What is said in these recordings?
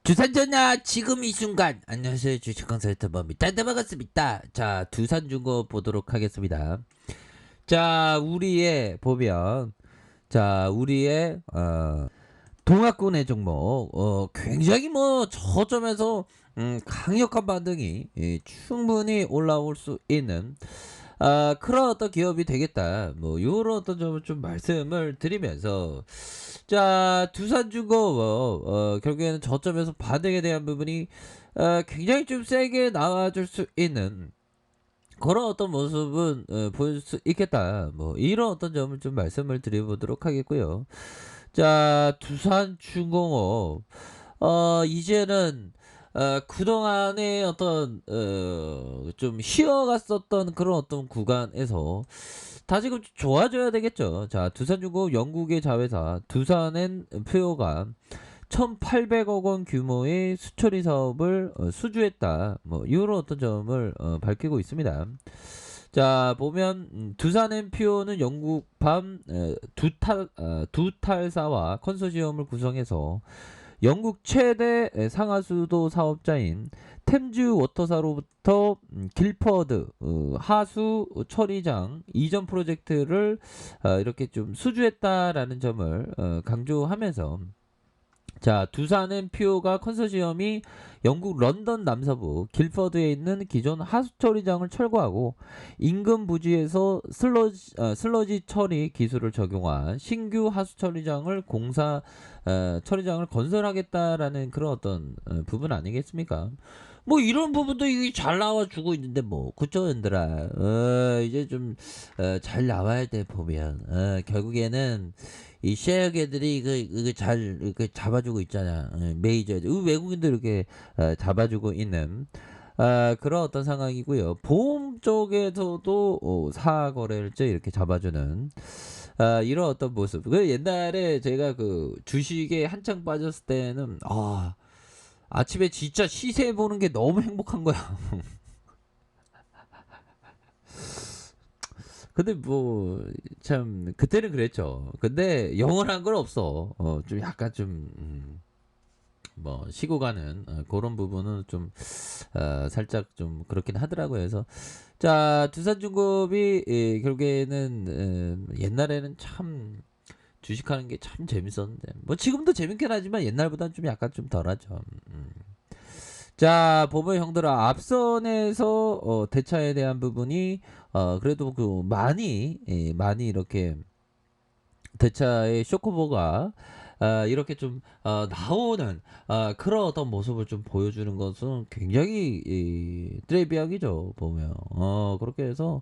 두산전야 지금 이 순간 안녕하세요 주식consultant 범입니다. 반갑습니다. 자 두산중공 보도록 하겠습니다. 자 우리의 보면 자 우리의 동학군의 종목 굉장히 뭐 저점에서 강력한 반등이 충분히 올라올 수 있는 그런 어떤 기업이 되겠다. 뭐 요런 어떤 점을 좀 말씀을 드리면서 자 두산중공 결국에는 저점에서 반등에 대한 부분이 굉장히 좀 세게 나와줄 수 있는 그런 어떤 모습은 보여줄 수 있겠다. 뭐 이런 어떤 점을 좀 말씀을 드려보도록 하겠고요. 자 두산중공업 이제는 그동안에 어떤 좀 쉬어갔었던 그런 어떤 구간에서 다시금 좋아져야 되겠죠. 자 두산중공업 영국의 자회사 두산앤표가 1,800억 원 규모의 수처리 사업을 수주했다. 뭐 이런 어떤 점을 밝히고 있습니다. 자 보면 두산앤표는 영국 밤 두탈사와 컨소시엄을 구성해서 영국 최대 상하수도 사업자인 템즈 워터사로부터 길퍼드 하수 처리장 이전 프로젝트를 이렇게 좀 수주했다라는 점을 강조하면서 자 두산앤표가 컨소시엄이 영국 런던 남서부 길퍼드에 있는 기존 하수처리장을 철거하고 인근 부지에서 슬러지 처리 기술을 적용한 신규 하수처리장을 처리장을 건설하겠다라는 그런 어떤 부분 아니겠습니까? 뭐 이런 부분도 이게 잘 나와주고 있는데 뭐 그쵸 얘들아 이제 좀 잘 나와야 돼 보면 결국에는 이 쉐어계들이 이거 잘 이렇게 잡아주고 있잖아. 메이저들 외국인들 이렇게 잡아주고 있는 그런 어떤 상황이고요. 보험 쪽에서도 사거래를 이렇게 잡아주는 이런 어떤 모습. 그 옛날에 제가 그 주식에 한창 빠졌을 때는 아침에 진짜 시세 보는 게 너무 행복한 거야. 근데 뭐 참 그때는 그랬죠. 근데 영원한 건 없어. 좀 약간 좀 뭐 쉬고 가는 그런 부분은 좀 살짝 좀 그렇긴 하더라고요. 그래서 자 두산중공업이 결국에는 옛날에는 참 주식하는 게 참 재밌었는데 뭐 지금도 재밌긴 하지만 옛날보다는 좀 약간 좀 덜하죠. 자 보면 형들아 앞선에서 대차에 대한 부분이 그래도 그 많이 이렇게 대차의 쇼크보가 이렇게 좀 나오는 그런 어떤 모습을 좀 보여주는 것은 굉장히 트레비앙이죠 보면 그렇게 해서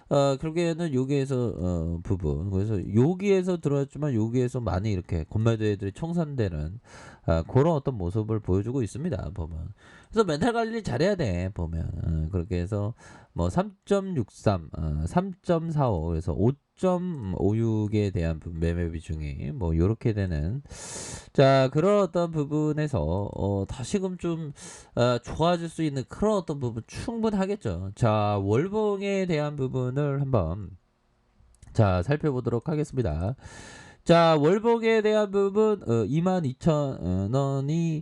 결국에는 여기에서 부분 그래서 여기에서 들어왔지만 여기에서 많이 이렇게 건매도애들이 청산되는 그런 어떤 모습을 보여주고 있습니다 보면 그래서 멘탈 관리 잘해야 돼 보면 그렇게 해서 뭐 3.63, 3.45 그래서 5.56에 대한 매매 비중이 뭐 요렇게 되는 자 그런 어떤 부분에서 다시금 좀 좋아질 수 있는 그런 어떤 부분 충분하겠죠. 자 월봉에 대한 부분을 한번 자 살펴보도록 하겠습니다. 자 월봉에 대한 부분 22,000원이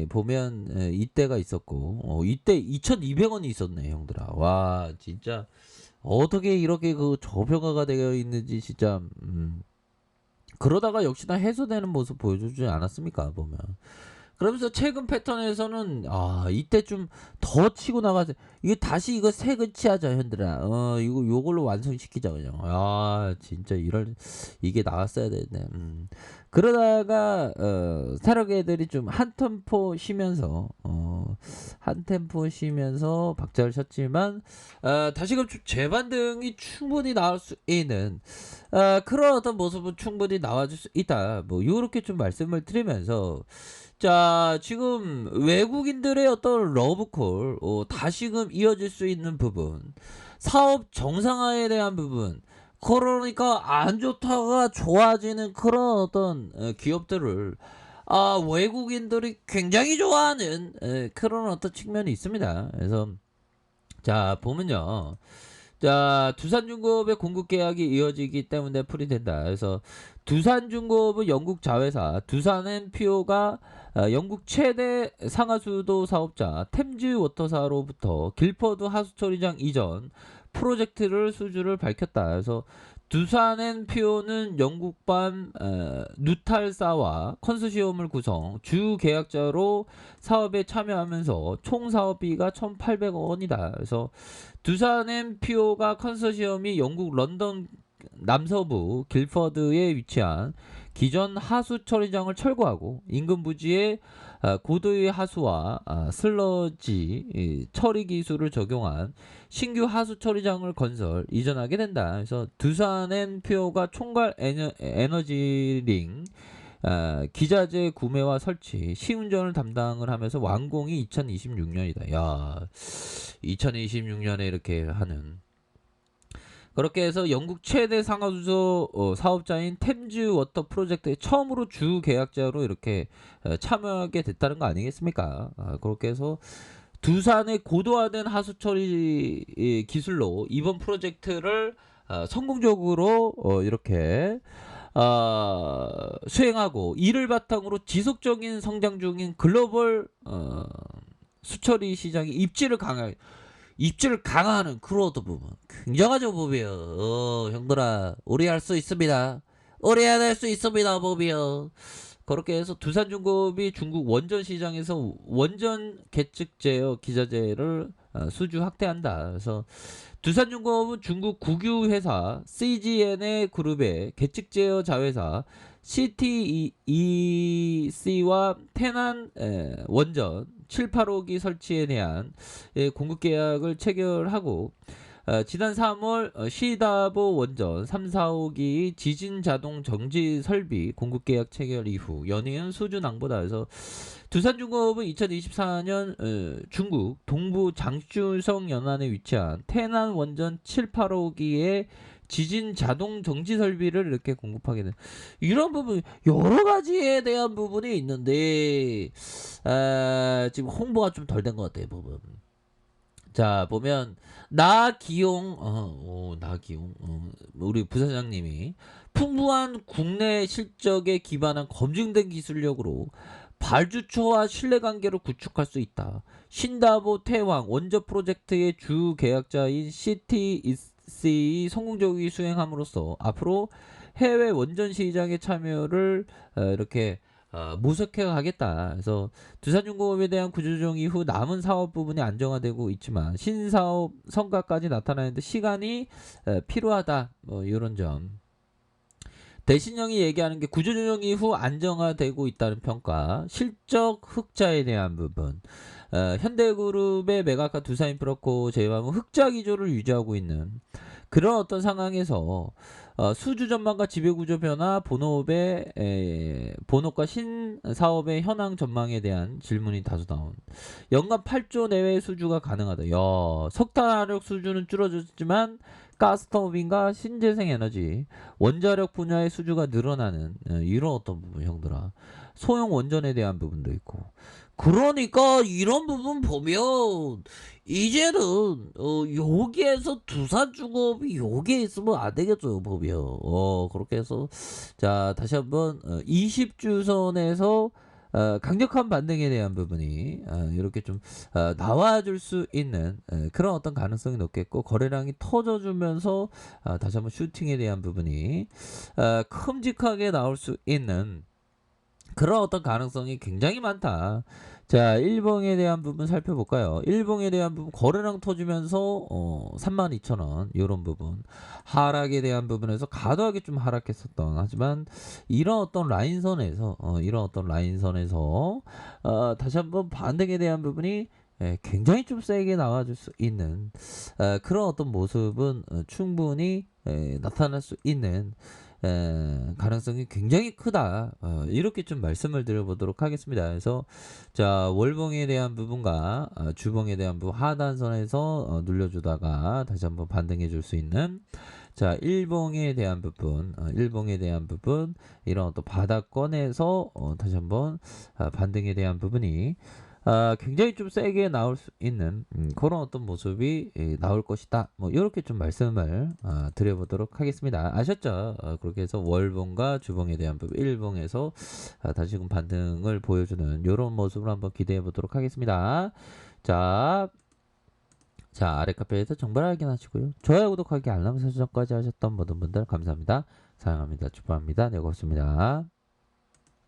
보면 이때가 있었고 이때 2,200원이 있었네 형들아. 와 진짜 어떻게 이렇게 그 저평가가 되어 있는지 진짜 그러다가 역시나 해소되는 모습 보여주지 않았습니까 보면 그러면서 최근 패턴에서는 이때 좀 더 치고 나가서 이게 다시 이거 새근치하자 현들아 이거 요걸로 완성시키자 그냥 진짜 이게 나왔어야 되네 그러다가 세력 애들이 좀 한 템포 쉬면서 박자를 쳤지만 다시금 재반등이 충분히 나올 수 있는 그런 어떤 모습은 충분히 나와줄 수 있다 뭐 요렇게 좀 말씀을 드리면서 자 지금 외국인들의 어떤 러브콜 다시금 이어질 수 있는 부분 사업 정상화에 대한 부분 그러니까 안 좋다가 좋아지는 그런 어떤 기업들을 외국인들이 굉장히 좋아하는 그런 어떤 측면이 있습니다. 그래서 자 보면요. 자 두산중공업의 공급 계약이 이어지기 때문에 풀이된다. 그래서 두산중공업은 영국 자회사 두산앤표가 영국 최대 상하수도 사업자 템즈 워터사로부터 길퍼드 하수처리장 이전 프로젝트를 수주를 밝혔다. 그래서 두산 앤피오는 영국반 누탈사와 컨소시엄을 구성 주 계약자로 사업에 참여하면서 총 사업비가 1,800억 원이다. 그래서 두산 앤피오가 컨소시엄이 영국 런던 남서부 길퍼드에 위치한 기존 하수 처리장을 철거하고 인근 부지에 고도의 하수와 슬러지 처리 기술을 적용한 신규 하수 처리장을 건설 이전하게 된다. 그래서 두산 앤피오가 총괄 에너지링 기자재 구매와 설치, 시운전을 담당을 하면서 완공이 2026년이다. 야, 2026년에 이렇게 하는. 그렇게 해서 영국 최대 상하수도 사업자인 템즈 워터 프로젝트에 처음으로 주 계약자로 이렇게 참여하게 됐다는 거 아니겠습니까? 그렇게 해서 두산의 고도화된 하수 처리 기술로 이번 프로젝트를 성공적으로 이렇게 수행하고 이를 바탕으로 지속적인 성장 중인 글로벌 수처리 시장이 입지를 강화하는 그런 어떤 부분 굉장하죠 보비요. 형들아 우리 할 수 있습니다. 우리 해낼 수 있습니다 보비요. 그렇게 해서 두산중공업이 중국 원전 시장에서 원전 계측 제어 기자재를 수주 확대한다. 그래서 두산중공업은 중국 국유 회사 CGN의 그룹의 계측 제어 자회사 CTEC와 태난 원전 7, 8호기 설치에 대한 공급 계약을 체결하고 지난 3월 시다보 원전 3, 4호기 지진 자동 정지 설비 공급 계약 체결 이후 연이은 수주 낭보다. 해서 두산중공업은 2024년 중국 동부 장쑤성 연안에 위치한 태난 원전 7, 8호기의 지진 자동 정지 설비를 이렇게 공급하게 된 이런 부분 여러 가지에 대한 부분이 있는데 지금 홍보가 좀 덜 된 것 같아요 부분. 자 보면 나기용 우리 부사장님이 풍부한 국내 실적에 기반한 검증된 기술력으로 발주처와 신뢰관계를 구축할 수 있다. 신다보 태왕 원전 프로젝트의 주 계약자인 CTEC 성공적이 수행함으로써 앞으로 해외 원전 시장의 참여를 이렇게 모색해 가겠다. 그래서 두산중공업에 대한 구조조정 이후 남은 사업 부분이 안정화되고 있지만 신사업 성과까지 나타나는데 시간이 필요하다. 뭐 이런 점. 대신형이 얘기하는 게 구조조정 이후 안정화되고 있다는 평가, 실적 흑자에 대한 부분. 현대그룹의 메가카 두산인프라코 제휴하면 흑자 기조를 유지하고 있는 그런 어떤 상황에서 수주 전망과 지배구조 변화, 본업과 신사업의 현황 전망에 대한 질문이 다소 나온. 연간 8조 내외의 수주가 가능하다. 야, 석탄화력 수주는 줄어졌지만 가스터빈과 신재생 에너지, 원자력 분야의 수주가 늘어나는 이런 어떤 부분 형들아. 소형 원전에 대한 부분도 있고. 그러니까 이런 부분 보면 이제는 여기에서 두산중공업이 여기에 있으면 안 되겠죠 보면. 그렇게 해서 자 다시 한번 20주선에서 강력한 반등에 대한 부분이 이렇게 좀 나와줄 수 있는 그런 어떤 가능성이 높겠고, 거래량이 터져주면서 다시 한번 슈팅에 대한 부분이 큼직하게 나올 수 있는 그런 어떤 가능성이 굉장히 많다. 자, 일봉에 대한 부분 살펴볼까요? 일봉에 대한 부분 거래량 터지면서 32,000원 이런 부분 하락에 대한 부분에서 과도하게 좀 하락했었던, 하지만 이런 어떤 라인선에서 다시 한번 반등에 대한 부분이 굉장히 좀 세게 나와줄 수 있는 그런 어떤 모습은 충분히 나타날 수 있는 가능성이 굉장히 크다. 이렇게 좀 말씀을 드려보도록 하겠습니다. 그래서 자 월봉에 대한 부분과 주봉에 대한 부분 하단선에서 눌려주다가 다시 한번 반등해 줄 수 있는 자 일봉에 대한 부분 이런 또 바닥권에서 다시 한번 반등에 대한 부분이 굉장히 좀 세게 나올 수 있는 그런 어떤 모습이 나올 것이다. 뭐 이렇게 좀 말씀을 드려보도록 하겠습니다. 아셨죠? 그렇게 해서 월봉과 주봉에 대한 부분, 일봉에서 다시금 반등을 보여주는 이런 모습을 한번 기대해 보도록 하겠습니다. 자, 아래 카페에서 정보를 확인하시고요. 좋아요, 구독하기, 알람 설정까지 하셨던 모든 분들 감사합니다. 사랑합니다. 축복합니다. 네, 고맙습니다.